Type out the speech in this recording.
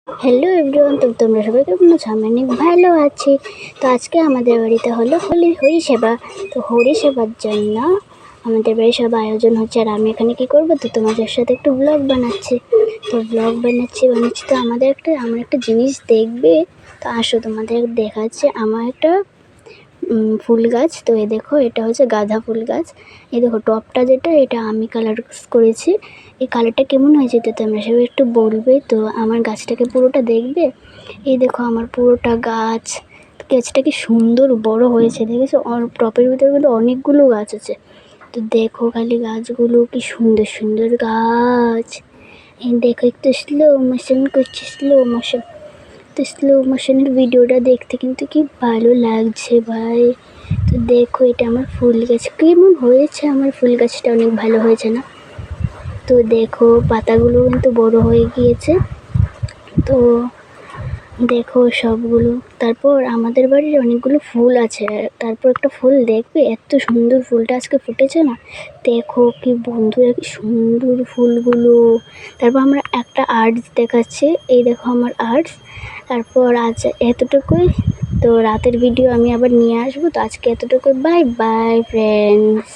Hello everyone, তো তোমরা সবাই কেমন আছো? আমি অনেক ভালো আছি। তো আজকে আমাদের বাড়িতে হলো হরিসেবা। তো হরিসেবার জন্য আমাদের বাড়ির সব আয়োজন হচ্ছে, আর আমি এখানে কী করবো, তো তোমাদের সাথে একটু ব্লগ বানাচ্ছি। তো ব্লগ বানাচ্ছি তো আমার একটা জিনিস দেখবে। তো আসো তোমাদের দেখাচ্ছে আমার একটা ফুল গাছ। তো এ দেখো, এটা হচ্ছে গাঁদা ফুল গাছ। এই দেখো টপটা যেটা, এটা আমি কালার করেছি। এই কালারটা কেমন হয়েছে তো তোমরা সবাই একটু বলবে। তো আমার গাছটাকে পুরোটা দেখবে। এই দেখো আমার পুরোটা গাছটা কি সুন্দর বড় হয়েছে, দেখেছো? টপের ভিতরে কিন্তু অনেকগুলো গাছ আছে। তো দেখো খালি গাছগুলো কি সুন্দর সুন্দর গাছ। এই দেখো একটু স্লো মোশন করছে, তো স্লো মোশনের ভিডিওটা দেখতে কিন্তু কি ভালো লাগছে ভাই। তো দেখো এটা আমার ফুল গাছ, কেমন হয়েছে আমার ফুল গাছটা, অনেক ভালো হয়েছে না? তো দেখো পাতাগুলো কিন্তু বড় হয়ে গিয়েছে। তো দেখো সবগুলো। তারপর আমাদের বাড়ির অনেকগুলো ফুল আছে। তারপর একটা ফুল দেখবে, এত সুন্দর ফুলটা আজকে ফুটেছে না। দেখো কি বন্ধুরা, কি সুন্দর ফুলগুলো। তারপর আমরা একটা আর্টস দেখাচ্ছে, এই দেখো আমার আর্টস। তারপর আজ এতটুকুই। তো রাতের ভিডিও আমি আবার নিয়ে আসবো। তো আজকে এতটুকুই, বাই বাই ফ্রেন্ডস।